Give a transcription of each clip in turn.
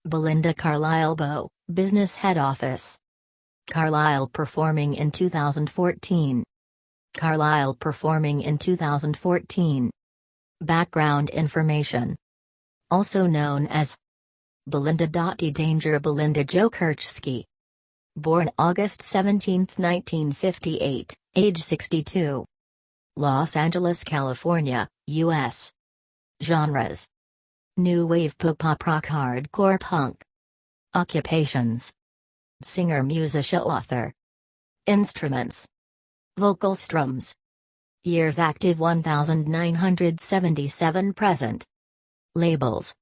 Belinda Carlisle Bow, Business Head Office. Carlisle performing in 2014. Carlisle performing in 2014. Background information. Also known as Belinda. Danger Belinda Jo Kerchsky. Born August 17, 1958, age 62. Los Angeles, California, U.S. Genres: New Wave, Pop Rock, Hardcore, Punk. Occupations: Singer, musician, author. Instruments: Vocals, drums. Years active 1977 present. Labels: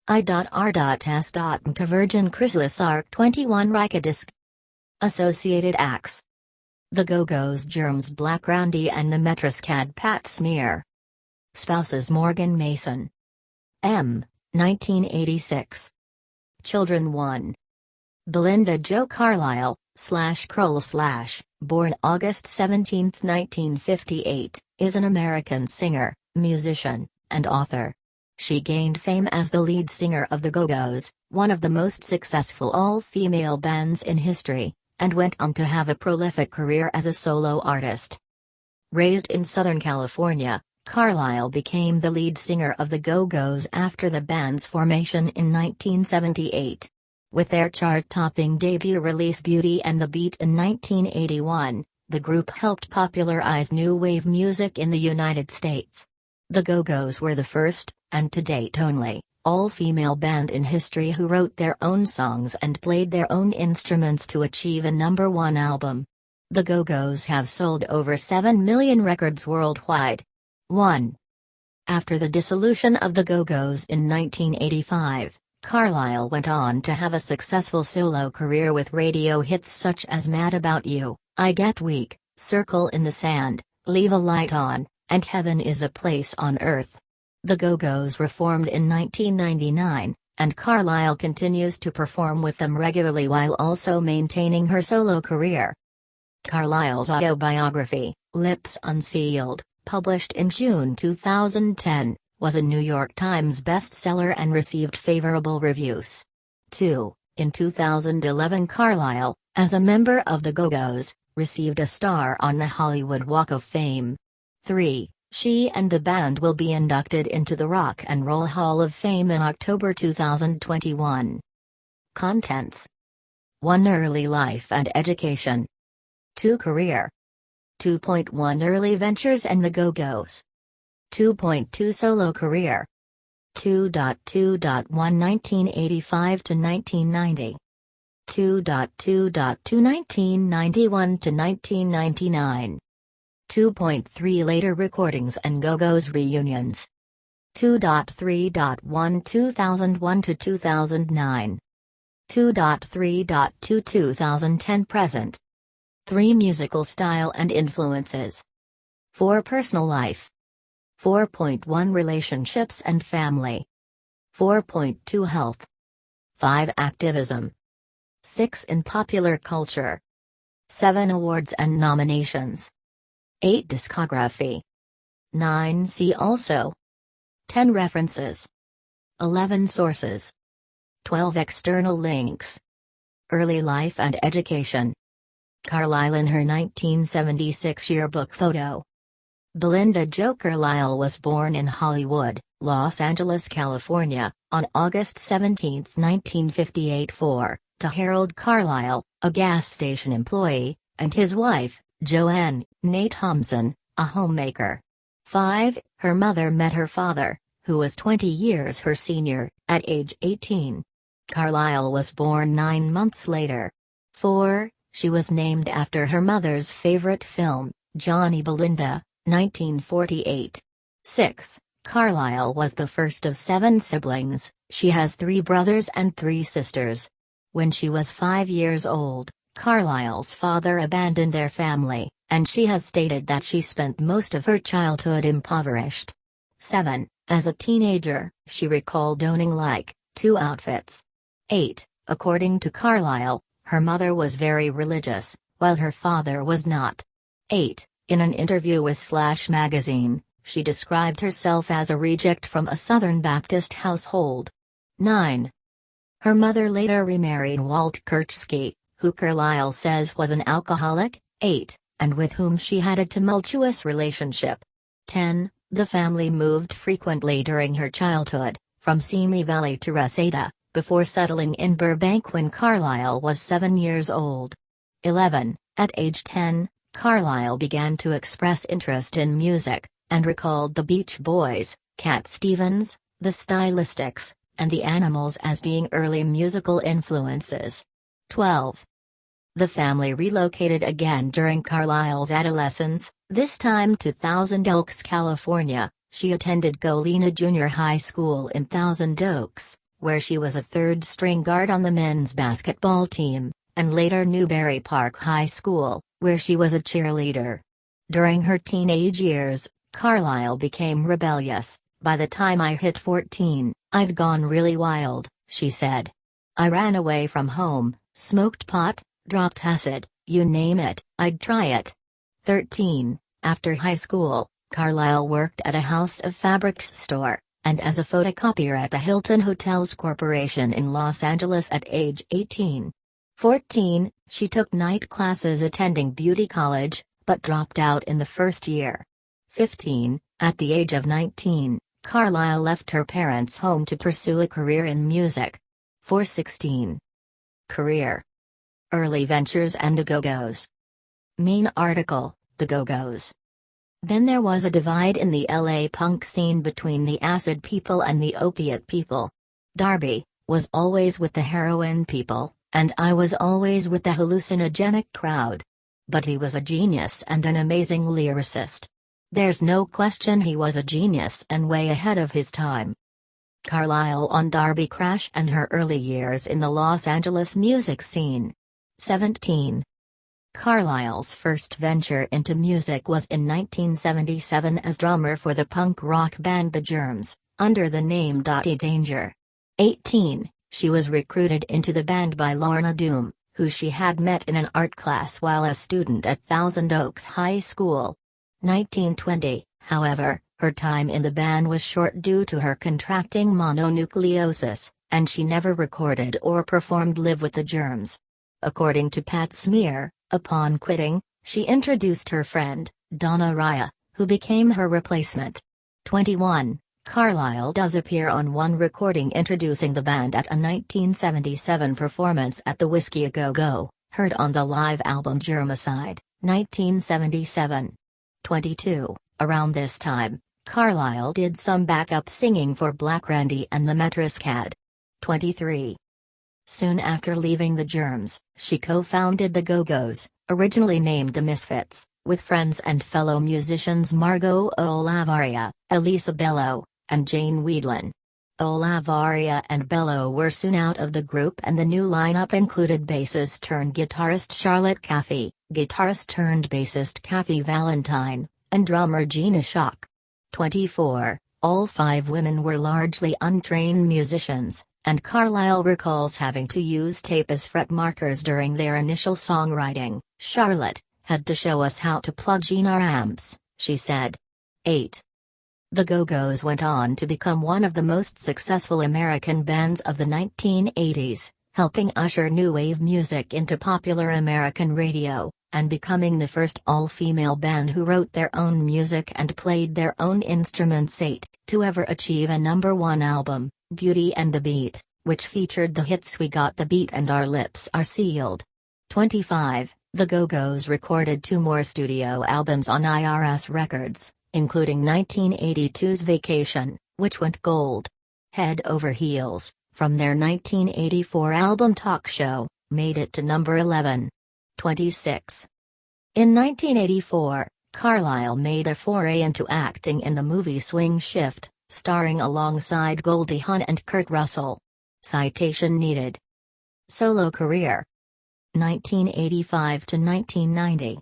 I.R.S. Virgin Chrysalis Arc 21 Rykodisc. Associated acts: The Go-Go's, Germs, Black Randy and the Metroscad, Pat Smear. Spouses: Morgan Mason M. 1986. Children: 1. Belinda Jo Carlisle, /Carl/, born August 17, 1958, is an American singer, musician, and author. She gained fame as the lead singer of the Go-Go's, one of the most successful all-female bands in history, and went on to have a prolific career as a solo artist. Raised in Southern California, Carlisle became the lead singer of the Go-Go's after the band's formation in 1978. With their chart-topping debut release Beauty and the Beat in 1981, the group helped popularize new wave music in the United States. The Go-Go's were the first, and to date only, all-female band in history who wrote their own songs and played their own instruments to achieve a #1 album. The Go-Go's have sold over 7 million records worldwide. 1. After the dissolution of the Go-Go's in 1985, Carlisle went on to have a successful solo career with radio hits such as Mad About You, I Get Weak, Circle in the Sand, Leave a Light On, and Heaven is a Place on Earth. The Go-Go's were formed in 1999, and Carlisle continues to perform with them regularly while also maintaining her solo career. Carlisle's autobiography, Lips Unsealed, published in June 2010, was a New York Times bestseller and received favorable reviews. 2. In 2011, Carlisle, as a member of the Go-Go's, received a star on the Hollywood Walk of Fame. 3. She and the band will be inducted into the Rock and Roll Hall of Fame in October 2021. Contents: 1. Early life and education. 2. Career. 2.1 Early ventures and the Go-Go's. 2.2 Solo career. 2.2.1 1985 to 1990. 2.2.2 1991 to 1999. 2.3 Later recordings and Go-Go's reunions. 2.3.1 2001 to 2009. 2.3.2 2010 present. 3 Musical style and influences. 4 Personal life. 4.1 Relationships and family. 4.2 Health. 5 Activism. 6 In popular culture. 7 Awards and nominations. 8 Discography. 9 See also. 10 References. 11 Sources. 12 External links. Early life and education. Carlisle in her 1976 yearbook photo. Belinda Jo Carlisle was born in Hollywood, Los Angeles, California, on August 17, 1958 to Harold Carlisle, a gas station employee, and his wife, Joanne "Nate" Thompson, a homemaker. 5. Her mother met her father, who was 20 years her senior, at age 18. Carlisle was born 9 months later. 4. She was named after her mother's favorite film, Johnny Belinda, 1948. 6. Carlisle was the first of 7 siblings. She has 3 brothers and 3 sisters. When she was 5 years old, Carlisle's father abandoned their family, and she has stated that she spent most of her childhood impoverished. 7. As a teenager, she recalled owning like 2 outfits. 8. According to Carlisle, her mother was very religious, while her father was not. 8. In an interview with Slash magazine, she described herself as a reject from a Southern Baptist household. 9. Her mother later remarried Walt Kirchski, who Carlyle says was an alcoholic. 8. And with whom she had a tumultuous relationship. 10. The family moved frequently during her childhood, from Simi Valley to Reseda, before settling in Burbank when Carlyle was 7 years old. 11. At age 10, Carlyle began to express interest in music, and recalled the Beach Boys, Cat Stevens, the Stylistics, and the Animals as being early musical influences. 12. The family relocated again during Carlyle's adolescence, this time to Thousand Oaks, California. She attended Galena Junior High School in Thousand Oaks, where she was a third-string guard on the men's basketball team, and later Newberry Park High School, where she was a cheerleader. During her teenage years, Carlyle became rebellious. By the time I hit 14, I'd gone really wild, she said. I ran away from home, smoked pot, dropped acid, you name it, I'd try it. 13. After high school, Carlyle worked at a House of Fabrics store, and as a photocopier at the Hilton Hotels Corporation in Los Angeles at age 18. 14. She took night classes attending beauty college, but dropped out in the first year. 15. At the age of 19, Carlyle left her parents' home to pursue a career in music. 416. Career. Early ventures and the Go-Go's. Main article, The Go-Go's. Then there was a divide in the LA punk scene between the acid people and the opiate people. Darby was always with the heroin people, and I was always with the hallucinogenic crowd. But he was a genius and an amazing lyricist. There's no question he was a genius and way ahead of his time. Carlyle on Darby Crash and her early years in the Los Angeles music scene. 17. Carlyle's first venture into music was in 1977 as drummer for the punk rock band The Germs, under the name Dottie Danger. 18. She was recruited into the band by Lorna Doom, who she had met in an art class while a student at Thousand Oaks High School. 1920, however, her time in the band was short due to her contracting mononucleosis, and she never recorded or performed live with the Germs. According to Pat Smear, upon quitting, she introduced her friend, Donna Raya, who became her replacement. 21. Carlyle does appear on one recording introducing the band at a 1977 performance at the Whiskey A Go Go, heard on the live album Germicide, 1977. 22. Around this time, Carlyle did some backup singing for Black Randy and the Metriscad. 23. Soon after leaving the Germs, she co-founded the Go-Go's, originally named the Misfits, with friends and fellow musicians Margot Olavaria, Elisa Bello, and Jane Weedlin. Olavaria and Bello were soon out of the group, and the new lineup included bassist-turned-guitarist Charlotte Caffey, guitarist-turned-bassist Kathy Valentine, and drummer Gina Schock. 24. All 5 women were largely untrained musicians, and Carlyle recalls having to use tape as fret markers during their initial songwriting. Charlotte had to show us how to plug in our amps, she said. 8. The Go-Go's went on to become one of the most successful American bands of the 1980s, helping usher new wave music into popular American radio, and becoming the first all-female band who wrote their own music and played their own instruments. 8. To ever achieve a #1 album, Beauty and the Beat, which featured the hits We Got the Beat and Our Lips Are Sealed. 25. The Go-Go's recorded 2 more studio albums on IRS Records, including 1982's Vacation, which went gold. Head Over Heels, from their 1984 album Talk Show, made it to number 11. 26. In 1984, Carlyle made a foray into acting in the movie Swing Shift, starring alongside Goldie Hawn and Kurt Russell. Citation needed. Solo career. 1985 to 1990.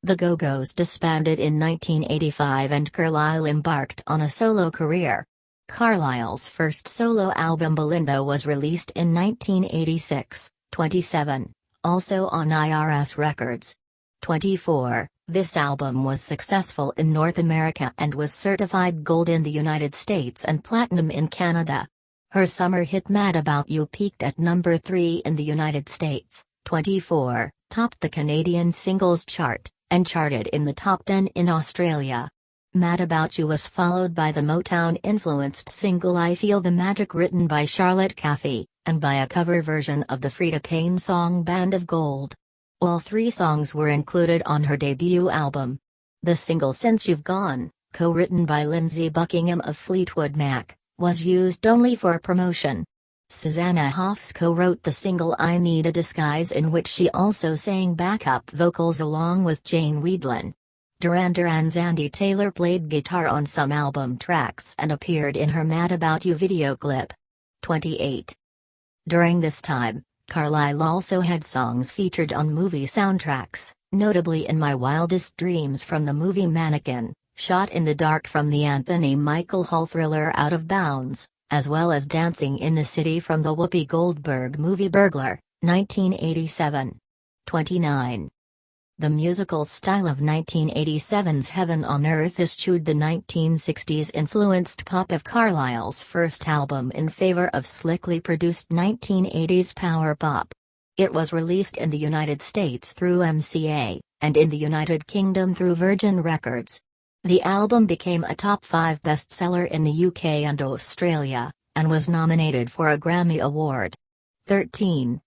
The Go-Go's disbanded in 1985 and Carlyle embarked on a solo career. Carlyle's first solo album Belinda was released in 1986, 27, also on IRS Records. 24. This album was successful in North America and was certified gold in the United States and platinum in Canada. Her summer hit Mad About You peaked at number 3 in the United States, 24, topped the Canadian singles chart, and charted in the top 10 in Australia. Mad About You was followed by the Motown-influenced single I Feel the Magic written by Charlotte Caffey, and by a cover version of the Freda Payne song Band of Gold. All 3 songs were included on her debut album. The single Since You've Gone, co-written by Lindsey Buckingham of Fleetwood Mac, was used only for promotion. Susanna Hoffs co-wrote the single I Need a Disguise, in which she also sang backup vocals along with Jane Wiedlin. Duran Duran's Andy Taylor played guitar on some album tracks and appeared in her Mad About You video clip. 28. During this time, Carlile also had songs featured on movie soundtracks, notably In My Wildest Dreams from the movie Mannequin, Shot in the Dark from the Anthony Michael Hall thriller Out of Bounds, as well as Dancing in the City from the Whoopi Goldberg movie Burglar, 1987. 29. The musical style of 1987's Heaven on Earth eschewed the 1960s-influenced pop of Carlile's first album in favor of slickly produced 1980s power pop. It was released in the United States through MCA, and in the United Kingdom through Virgin Records. The album became a top 5 bestseller in the UK and Australia, and was nominated for a Grammy Award. 13.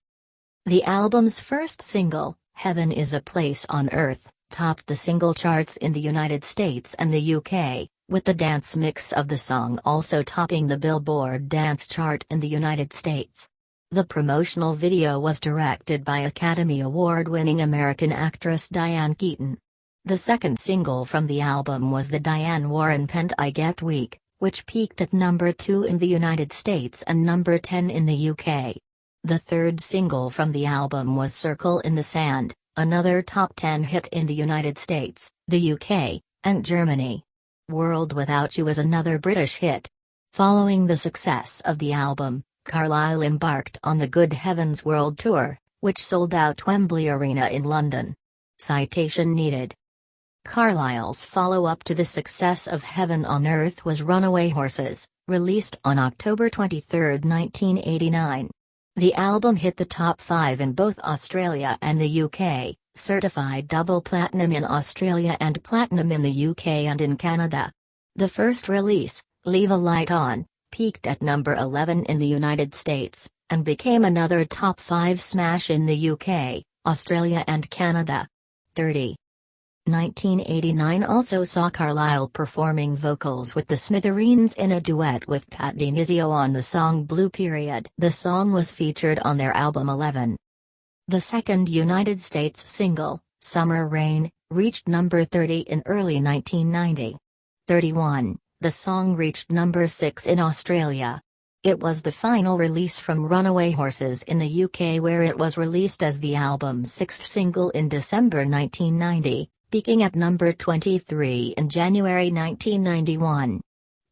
The album's first single, Heaven is a Place on Earth, topped the single charts in the United States and the UK, with the dance mix of the song also topping the Billboard dance chart in the United States. The promotional video was directed by Academy Award-winning American actress Diane Keaton. The second single from the album was the Diane Warren-penned I Get Weak, which peaked at number 2 in the United States and number 10 in the UK. The third single from the album was Circle in the Sand, another top 10 hit in the United States, the UK, and Germany. World Without You was another British hit. Following the success of the album, Carlile embarked on the Good Heavens World Tour, which sold out Wembley Arena in London. Citation needed. Carlile's follow-up to the success of Heaven on Earth was Runaway Horses, released on October 23, 1989. The album hit the top 5 in both Australia and the UK, certified double platinum in Australia and platinum in the UK and in Canada. The first release, Leave a Light On, peaked at number 11 in the United States, and became another top 5 smash in the UK, Australia and Canada. 30. 1989 also saw Carlile performing vocals with the Smithereens in a duet with Pat DiNizio on the song Blue Period. The song was featured on their album 11. The second United States single, Summer Rain, reached number 30 in early 1990. 31. The song reached number 6 in Australia. It was the final release from Runaway Horses in the UK, where it was released as the album's 6th single in December 1990. Peaking at number 23 in January 1991.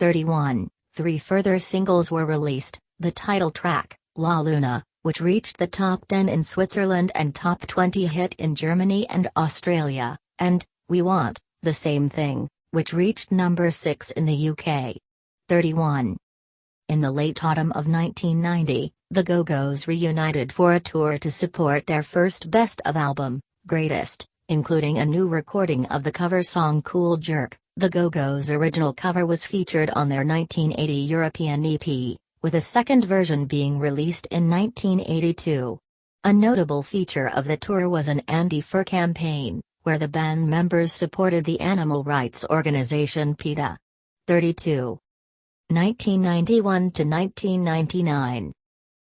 31. 3 further singles were released, the title track, La Luna, which reached the top 10 in Switzerland and top 20 hit in Germany and Australia, and We Want, the Same Thing, which reached number 6 in the UK. 31. In the late autumn of 1990, the Go-Go's reunited for a tour to support their first Best of album, Greatest, including a new recording of the cover song Cool Jerk. The Go-Go's original cover was featured on their 1980 European EP, with a second version being released in 1982. A notable feature of the tour was an Andy Fur campaign, where the band members supported the animal rights organization PETA. 32. 1991 to 1999.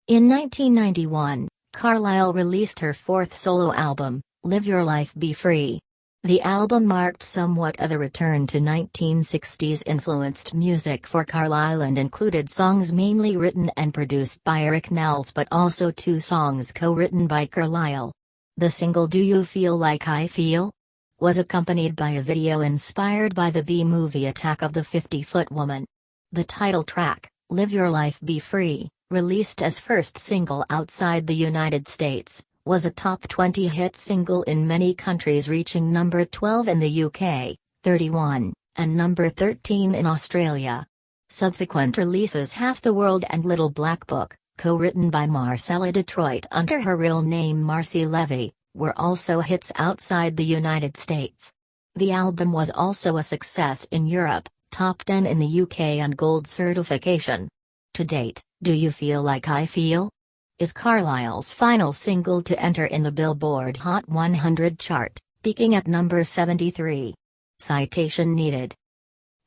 In 1991, Carlile released her fourth solo album, Live Your Life Be Free. The album marked somewhat of a return to 1960s-influenced music for Carlile and included songs mainly written and produced by Eric Nels, but also 2 songs co-written by Carlile. The single Do You Feel Like I Feel? Was accompanied by a video inspired by the B-movie Attack of the 50-Foot Woman. The title track, Live Your Life Be Free, released as first single outside the United States, was a top 20 hit single in many countries, reaching number 12 in the UK, 31, and number 13 in Australia. Subsequent releases Half the World and Little Black Book, co-written by Marcella Detroit under her real name Marcy Levy, were also hits outside the United States. The album was also a success in Europe, top 10 in the UK and gold certification. To date, Do You Feel Like I Feel? Is Carlisle's final single to enter in the Billboard Hot 100 chart, peaking at number 73. Citation needed.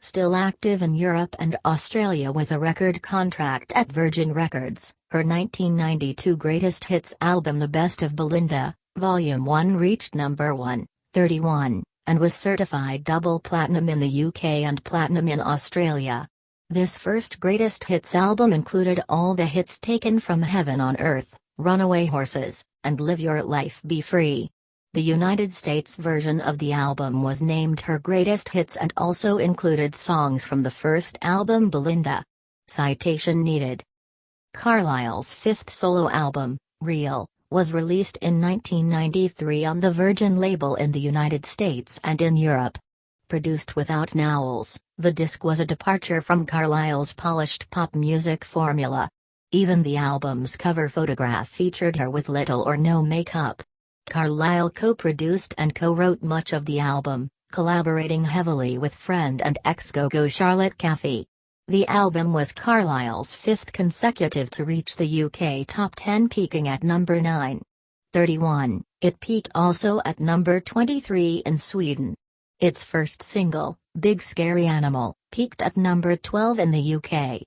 Still active in Europe and Australia with a record contract at Virgin Records, her 1992 greatest hits album The Best of Belinda, Volume 1 reached number 131, and was certified double platinum in the UK and platinum in Australia. This first greatest hits album included all the hits taken from Heaven on Earth, Runaway Horses, and Live Your Life Be Free. The United States version of the album was named her greatest hits and also included songs from the first album Belinda. Citation needed. Carlisle's fifth solo album, Real, was released in 1993 on the Virgin label in the United States and in Europe. Produced without nowels, the disc was a departure from Carlisle's polished pop music formula. Even the album's cover photograph featured her with little or no makeup. Carlisle co-produced and co-wrote much of the album, collaborating heavily with friend and ex-go-go Charlotte Caffey. The album was Carlisle's fifth consecutive to reach the UK top 10, peaking at number 931. It peaked also at number 23 in Sweden. Its first single, Big Scary Animal, peaked at number 12 in the UK.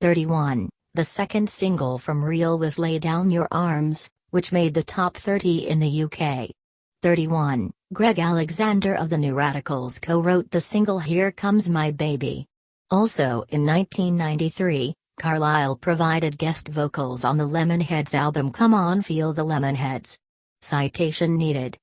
31. The second single from Real was Lay Down Your Arms, which made the top 30 in the UK. 31. Greg Alexander of the New Radicals co-wrote the single Here Comes My Baby. Also in 1993, Carlisle provided guest vocals on the Lemonheads album Come On Feel the Lemonheads. Citation needed.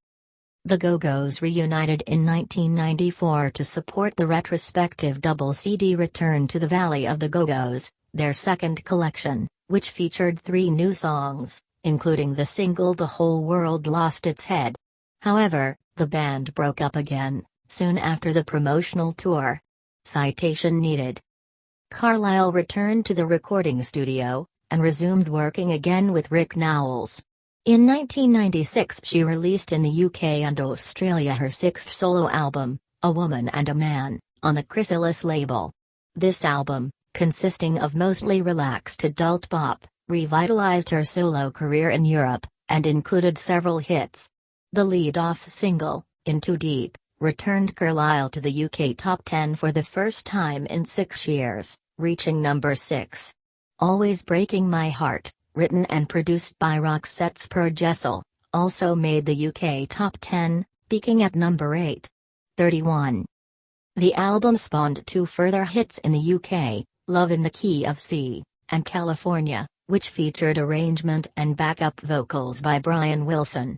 The Go-Go's reunited in 1994 to support the retrospective double CD Return to the Valley of the Go-Go's, their second collection, which featured 3 new songs, including the single The Whole World Lost Its Head. However, the band broke up again, soon after the promotional tour. Citation needed. Carlisle returned to the recording studio, and resumed working again with Rick Nowels. In 1996 she released in the UK and Australia her sixth solo album, A Woman and a Man, on the Chrysalis label. This album, consisting of mostly relaxed adult pop, revitalized her solo career in Europe, and included several hits. The lead-off single, In Too Deep, returned Carlisle to the UK top 10 for the first time in 6 years, reaching number 6. Always Breaking My Heart, written and produced by Roxette Spergessel, also made the UK top 10, peaking at number 8. 31. The album spawned 2 further hits in the UK, Love in the Key of C, and California, which featured arrangement and backup vocals by Brian Wilson.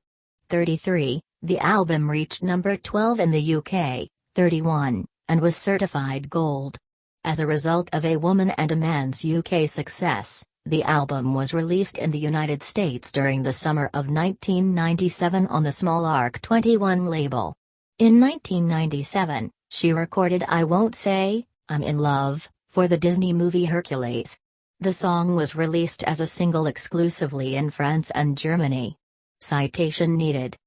33. The album reached number 12 in the UK, 31, and was certified gold. As a result of A Woman and a Man's UK success, the album was released in the United States during the summer of 1997 on the Small Arc 21 label. In 1997, she recorded I Won't Say, I'm in Love, for the Disney movie Hercules. The song was released as a single exclusively in France and Germany. Citation needed.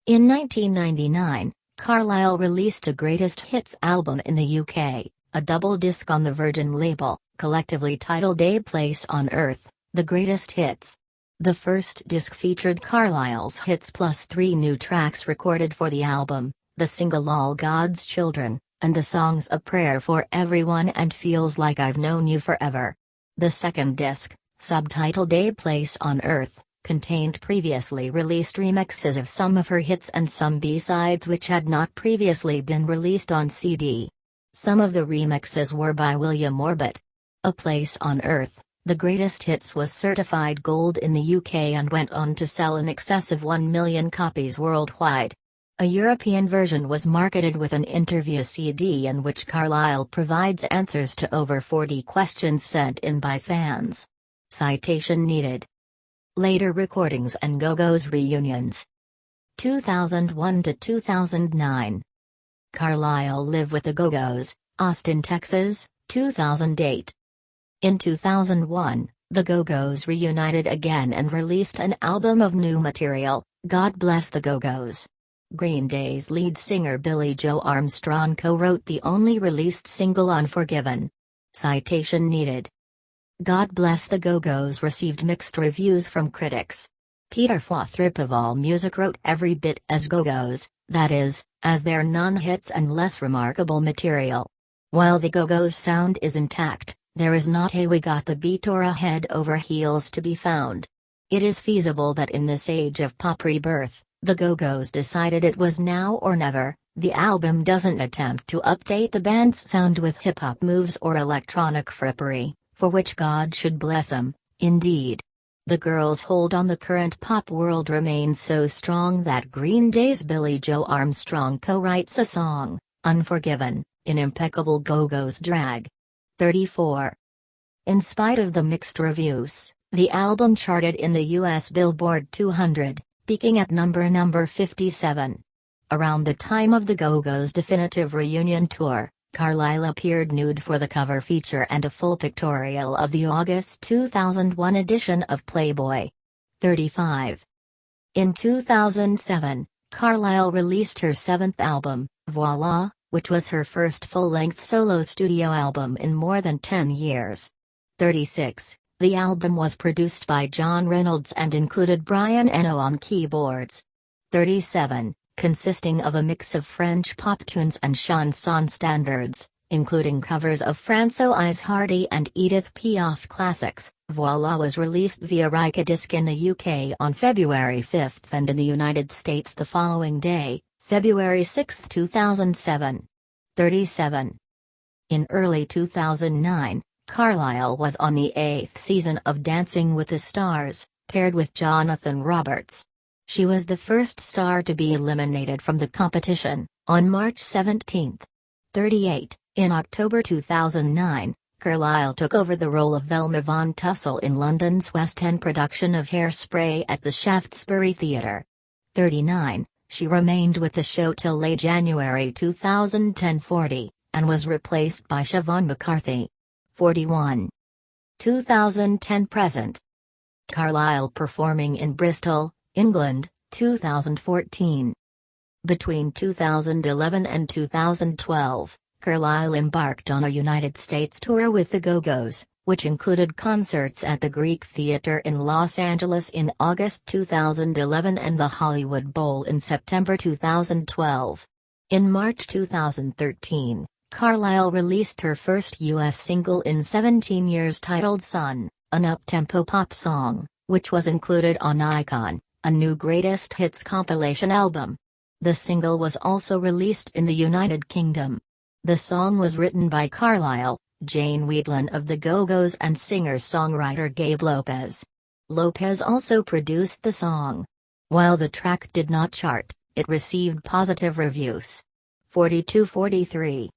In 1999, Carlisle released a greatest hits album in the UK, a double disc on the Virgin label, collectively titled A Place on Earth, The Greatest Hits. The first disc featured Carlisle's hits plus 3 new tracks recorded for the album, the single All God's Children, and the songs A Prayer for Everyone and Feels Like I've Known You Forever. The second disc, subtitled A Place on Earth, contained previously released remixes of some of her hits and some B-sides which had not previously been released on CD. Some of the remixes were by William Orbit. A Place on Earth, The Greatest Hits was certified gold in the UK and went on to sell in excess of 1 million copies worldwide. A European version was marketed with an interview CD in which Carlisle provides answers to over 40 questions sent in by fans. Citation needed. Later recordings and Go-Go's reunions. 2001 to 2009. Carlisle lived with the Go-Go's, Austin, Texas, 2008. In 2001, the Go-Go's reunited again and released an album of new material, God Bless the Go-Go's. Green Day's lead singer Billie Joe Armstrong co-wrote the only released single Unforgiven. Citation needed. God Bless the Go-Go's received mixed reviews from critics. Peter Fawthrop of AllMusic wrote every bit as Go-Go's, that is, as their non-hits and less remarkable material. While the Go-Go's sound is intact, there is not a we got the beat or a head over heels to be found. It is feasible that in this age of pop rebirth, the Go-Go's decided it was now or never. The album doesn't attempt to update the band's sound with hip-hop moves or electronic frippery, for which God should bless 'em, indeed. The girls' hold on the current pop world remains so strong that Green Day's Billie Joe Armstrong co-writes a song, Unforgiven, in impeccable Go-Go's drag. 34. In spite of the mixed reviews, the album charted in the US Billboard 200, peaking at number 57. Around the time of the Go-Go's definitive reunion tour, Carlile appeared nude for the cover feature and a full pictorial of the August 2001 edition of Playboy. 35. In 2007, Carlile released her seventh album, Voila, which was her first full-length solo studio album in more than 10 years. 36. The album was produced by John Reynolds and included Brian Eno on keyboards. 37. Consisting of a mix of French pop tunes and chanson standards, including covers of Françoise Hardy and Edith Piaf classics, Voila was released via Rykodisc in the UK on February 5 and in the United States the following day, February 6, 2007. 37. In early 2009, Carlile was on the 8th season of Dancing with the Stars, paired with Jonathan Roberts. She was the first star to be eliminated from the competition, on March 17. 38. In October 2009, Carlile took over the role of Velma Von Tussle in London's West End production of Hairspray at the Shaftesbury Theatre. 39. She remained with the show till late January 2010 40, and was replaced by Siobhan McCarthy. 41. 2010 present. Carlile performing in Bristol, England, 2014. Between 2011 and 2012, Carlile embarked on a United States tour with the Go-Go's, which included concerts at the Greek Theatre in Los Angeles in August 2011 and the Hollywood Bowl in September 2012. In March 2013, Carlile released her first U.S. single in 17 years titled Sun, an up-tempo pop song, which was included on Icon, a new greatest hits compilation album. The single was also released in the United Kingdom. The song was written by Carlile, Jane Wiedlin of the Go-Go's and singer-songwriter Gabe Lopez. Lopez also produced the song. While the track did not chart, it received positive reviews. 42-43.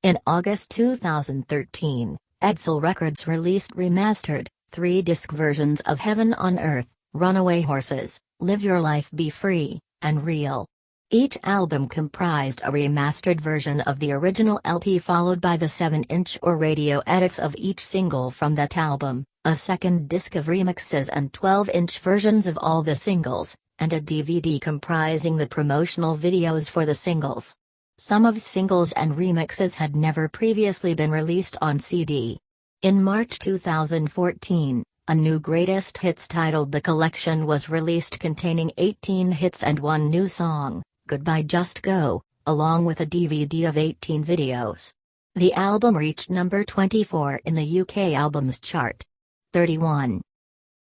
In August 2013, Edsel Records released remastered, 3-disc versions of Heaven on Earth, Runaway Horses, Live Your Life Be Free, and Real. Each album comprised a remastered version of the original LP followed by the 7-inch or radio edits of each single from that album, a second disc of remixes and 12-inch versions of all the singles, and a DVD comprising the promotional videos for the singles. Some of singles and remixes had never previously been released on CD. In March 2014, a new greatest hits titled The Collection was released containing 18 hits and one new song, Goodbye Just Go, along with a DVD of 18 videos. The album reached number 24 in the UK Albums Chart. 31.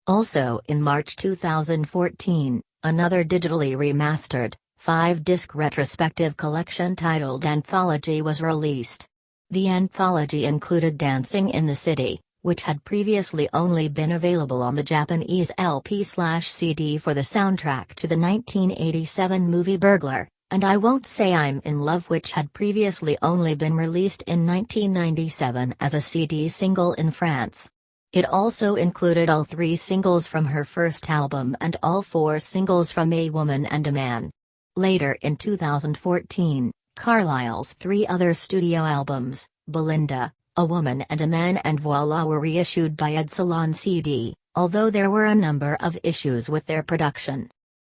Also in March 2014, another digitally remastered, 5-disc retrospective collection titled Anthology was released. The anthology included Dancing in the City, which had previously only been available on the Japanese LP/CD for the soundtrack to the 1987 movie Burglar, and I Won't Say I'm in Love, which had previously only been released in 1997 as a CD single in France. It also included all 3 singles from her first album and all 4 singles from A Woman and a Man. Later in 2014, Carlile's 3 other studio albums, Belinda, A Woman and a Man and Voila were reissued by Edsel on CD, although there were a number of issues with their production.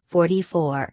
44.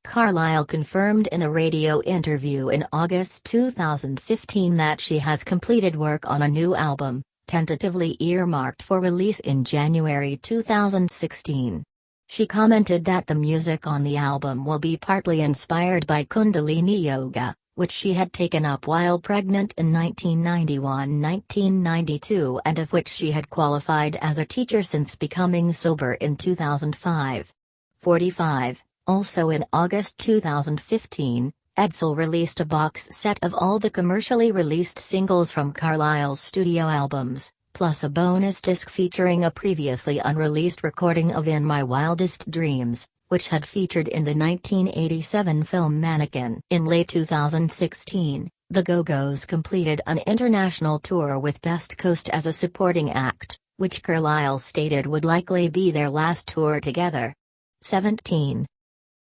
Carlile confirmed in a radio interview in August 2015 that she has completed work on a new album, tentatively earmarked for release in January 2016. She commented that the music on the album will be partly inspired by Kundalini Yoga, which she had taken up while pregnant in 1991-1992 and of which she had qualified as a teacher since becoming sober in 2005. 45. Also in August 2015, Edsel released a box set of all the commercially released singles from Carlile's studio albums, plus a bonus disc featuring a previously unreleased recording of In My Wildest Dreams, which had featured in the 1987 film Mannequin. In late 2016, the Go-Go's completed an international tour with Best Coast as a supporting act, which Carlile stated would likely be their last tour together. 17.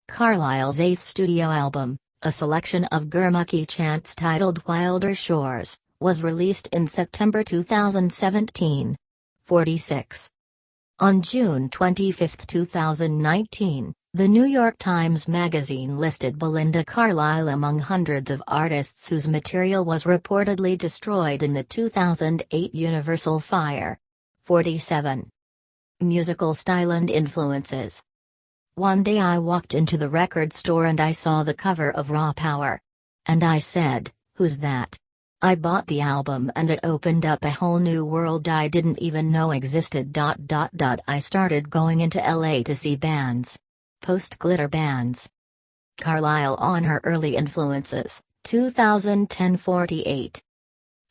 Carlile's 8th studio album, a selection of Gurmukhi chants titled Wilder Shores, was released in September 2017. 46. On June 25, 2019, the New York Times Magazine listed Belinda Carlisle among hundreds of artists whose material was reportedly destroyed in the 2008 Universal fire. 47. Musical style and influences. One day I walked into the record store and I saw the cover of Raw Power. And I said, "Who's that?" I bought the album and it opened up a whole new world I didn't even know existed. I started going into LA to see bands. Post-glitter bands. Carlile on her early influences, 2010. 48.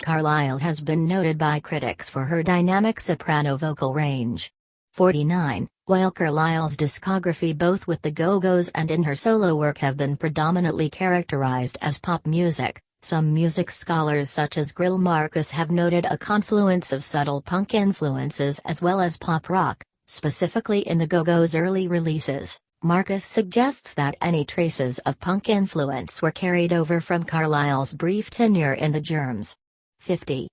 Carlile has been noted by critics for her dynamic soprano vocal range. 49. While Carlile's discography both with the Go-Go's and in her solo work have been predominantly characterized as pop music, some music scholars such as Grill Marcus have noted a confluence of subtle punk influences as well as pop rock, specifically in the Go-Go's early releases. Marcus suggests that any traces of punk influence were carried over from Carlile's brief tenure in the Germs. 50.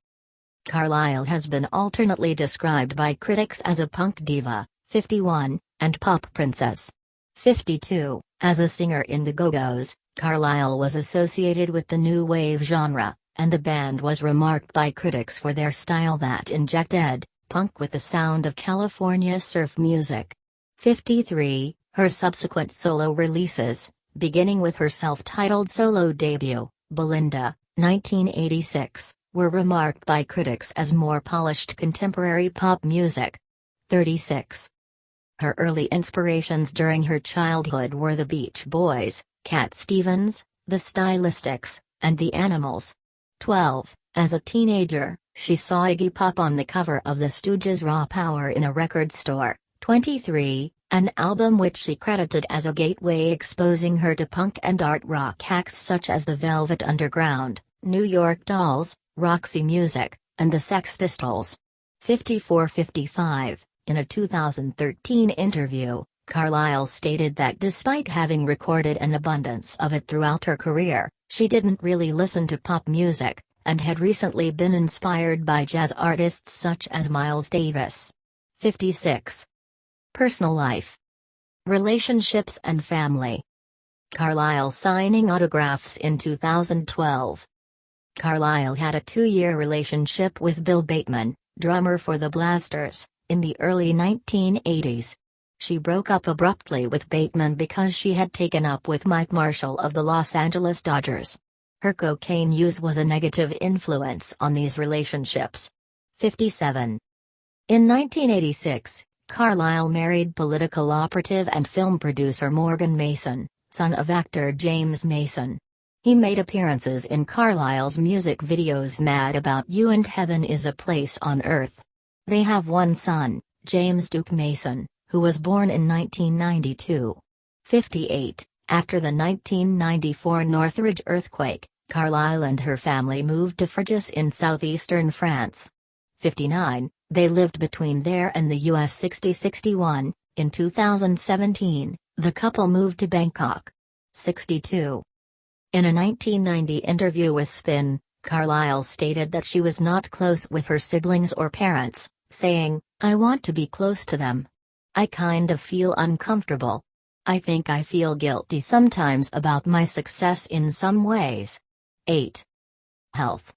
Carlile has been alternately described by critics as a punk diva, 51, and pop princess. 52. As a singer in the Go-Go's, Carlile was associated with the new wave genre, and the band was remarked by critics for their style that injected punk with the sound of California surf music. 53. Her subsequent solo releases, beginning with her self-titled solo debut, Belinda, 1986, were remarked by critics as more polished contemporary pop music. 36. Her early inspirations during her childhood were the Beach Boys, Cat Stevens, the Stylistics, and the Animals. 12. As a teenager, she saw Iggy Pop on the cover of the Stooges' Raw Power in a record store. 23. An album which she credited as a gateway exposing her to punk and art rock acts such as the Velvet Underground, New York Dolls, Roxy Music, and the Sex Pistols. 54-55. In a 2013 interview, Carlile stated that despite having recorded an abundance of it throughout her career, she didn't really listen to pop music, and had recently been inspired by jazz artists such as Miles Davis. 56. Personal life. Relationships and family. Carlile signing autographs in 2012. Carlile had a 2-year relationship with Bill Bateman, drummer for the Blasters, in the early 1980s. She broke up abruptly with Bateman because she had taken up with Mike Marshall of the Los Angeles Dodgers. Her cocaine use was a negative influence on these relationships. 57. In 1986, Carlile married political operative and film producer Morgan Mason, son of actor James Mason. He made appearances in Carlile's music videos Mad About You and Heaven is a Place on Earth. They have one son, James Duke Mason, who was born in 1992. 58. After the 1994 Northridge earthquake, Carlile and her family moved to Fréjus in southeastern France. 59. They lived between there and the US 60-61. In 2017, the couple moved to Bangkok. 62. In a 1990 interview with Spin, Carlisle stated that she was not close with her siblings or parents, saying, "I want to be close to them. I kind of feel uncomfortable. I think I feel guilty sometimes about my success in some ways." 8. Health.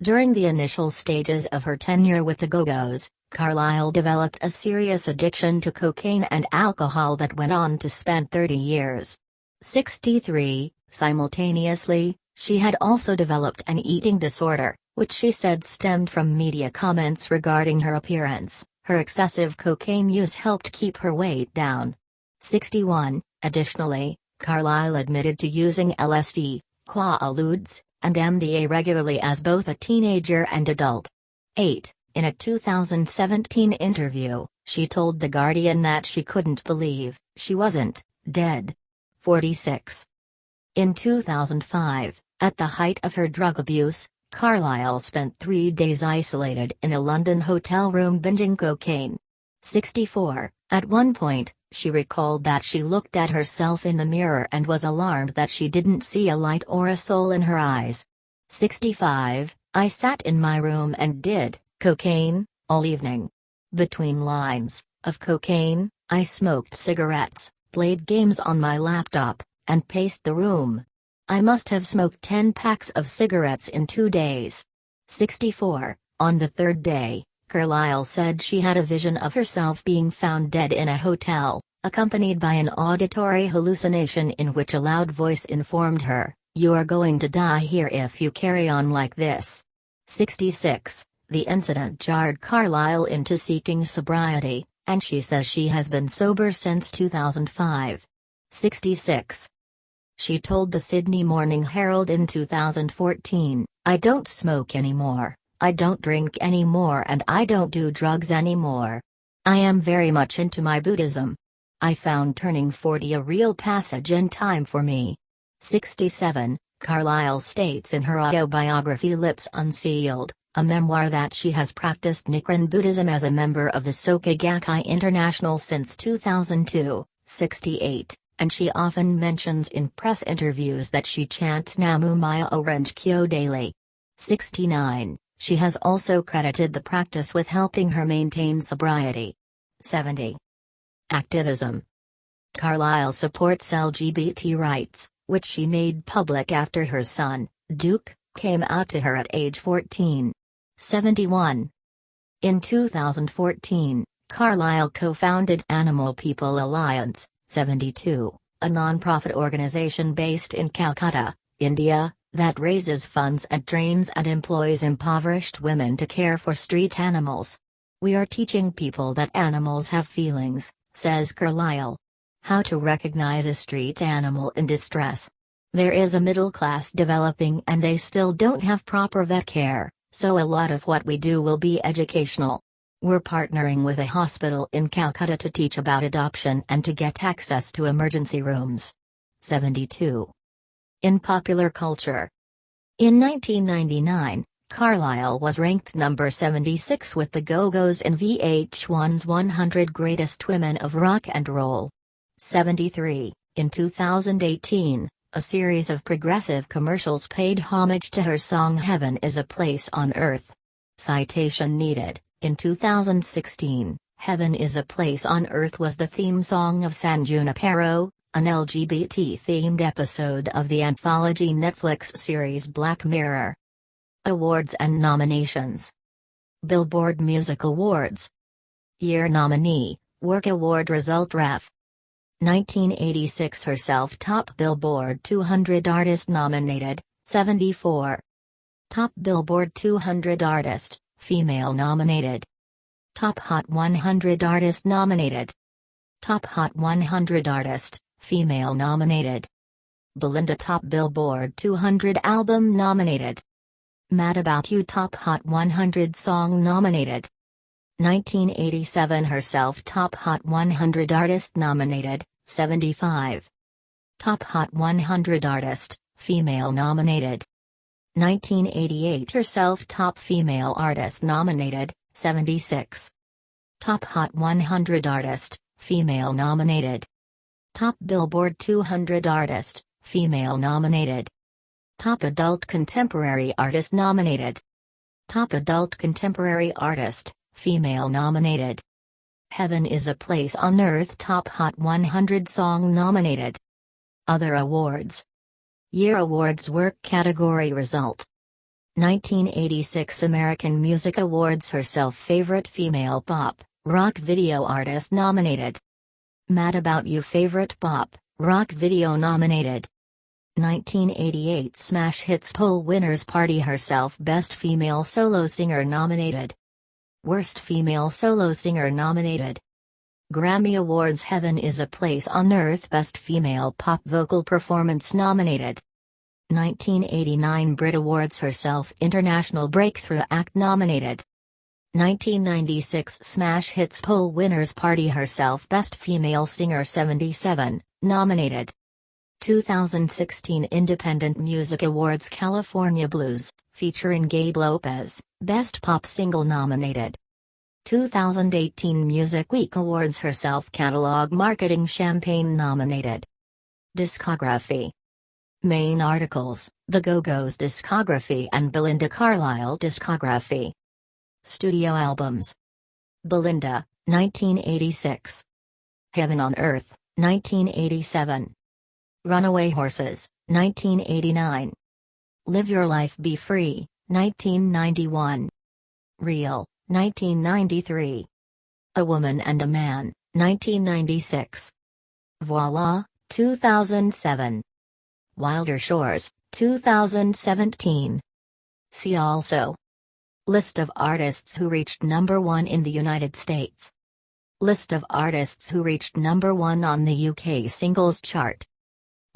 During the initial stages of her tenure with the Go-Go's, Carlisle developed a serious addiction to cocaine and alcohol that went on to spend 30 years. 63. Simultaneously, she had also developed an eating disorder, which she said stemmed from media comments regarding her appearance. Her excessive cocaine use helped keep her weight down. 61. Additionally, Carlisle admitted to using LSD, Quaaludes, and MDA regularly as both a teenager and adult. 8. In a 2017 interview, she told The Guardian that she couldn't believe she wasn't dead. 46. In 2005, at the height of her drug abuse, Carlisle spent 3 days isolated in a London hotel room binging cocaine. 64. At one point, she recalled that she looked at herself in the mirror and was alarmed that she didn't see a light or a soul in her eyes. 65. I sat in my room and did cocaine all evening. Between lines of cocaine, I smoked cigarettes, played games on my laptop, and paced the room. I must have smoked 10 packs of cigarettes in 2 days. 64. On the third day, Carlisle said she had a vision of herself being found dead in a hotel, accompanied by an auditory hallucination in which a loud voice informed her, "You are going to die here if you carry on like this." 66. The incident jarred Carlisle into seeking sobriety, and she says she has been sober since 2005. 66. She told the Sydney Morning Herald in 2014, "I don't smoke anymore, I don't drink anymore, and I don't do drugs anymore. I am very much into my Buddhism. I found turning 40 a real passage in time for me." 67. Carlisle states in her autobiography Lips Unsealed, a memoir, that she has practiced Nichiren Buddhism as a member of the Soka Gakkai International since 2002. 68. And she often mentions in press interviews that she chants Namu Maya Orange Kyo daily. 69. She has also credited the practice with helping her maintain sobriety. 70. Activism. Carlisle supports LGBT rights, which she made public after her son, Duke, came out to her at age 14. 71. In 2014, Carlisle co-founded Animal People Alliance, 72, a non-profit organization based in Calcutta, India, that raises funds and trains and employs impoverished women to care for street animals. "We are teaching people that animals have feelings," says Carlisle. "How to recognize a street animal in distress. There is a middle class developing and they still don't have proper vet care, so a lot of what we do will be educational. We're partnering with a hospital in Calcutta to teach about adoption and to get access to emergency rooms." 72. In popular culture. In 1999, Carlisle was ranked number 76 with the Go-Go's in VH1's 100 Greatest Women of Rock and Roll. 73. In 2018, a series of progressive commercials paid homage to her song Heaven is a Place on Earth. Citation needed. In 2016, Heaven is a Place on Earth was the theme song of San Junipero, an LGBT-themed episode of the anthology Netflix series Black Mirror. Awards and nominations. Billboard Music Awards. Year nominee, Work Award Result Ref. 1986 herself Top Billboard 200 Artist nominated, 74. Top Billboard 200 Artist, Female nominated. Top Hot 100 Artist nominated. Top Hot 100 Artist, Female nominated. Belinda Top Billboard 200 Album nominated. Mad About You Top Hot 100 Song nominated. 1987 herself Top Hot 100 Artist nominated, 75. Top Hot 100 Artist, Female nominated. 1988 herself Top Female Artist nominated, 76. Top Hot 100 Artist, Female nominated. Top Billboard 200 Artist, Female nominated. Top Adult Contemporary Artist nominated. Top Adult Contemporary Artist, Female nominated. Heaven is a Place on Earth Top Hot 100 Song nominated. Other awards. Year Awards Work Category Result. 1986 American Music Awards Herself Favorite Female Pop, Rock Video Artist nominated. Mad About You Favorite Pop, Rock Video nominated. 1988 Smash Hits Poll Winners Party Herself Best Female Solo Singer nominated. Worst Female Solo Singer nominated. Grammy Awards Heaven is a Place on Earth Best Female Pop Vocal Performance nominated. 1989 Brit Awards Herself International Breakthrough Act nominated. 1996 Smash Hits Poll Winners Party Herself Best Female Singer 77, nominated. 2016 Independent Music Awards California Blues, featuring Gabe Lopez, Best Pop Single nominated. 2018 Music Week Awards Herself Catalog Marketing Champagne nominated. Discography. Main articles, The Go-Go's discography and Belinda Carlisle discography. Studio albums. Belinda, 1986. Heaven on Earth, 1987. Runaway Horses, 1989. Live Your Life Be Free, 1991. Real, 1993. A Woman and a Man, 1996. Voila, 2007. Wilder Shores, 2017. See also. List of artists who reached number 1 in the United States. List of artists who reached number 1 on the UK singles chart.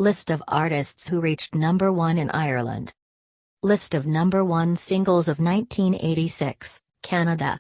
List of artists who reached number 1 in Ireland. List of number 1 singles of 1986, Canada.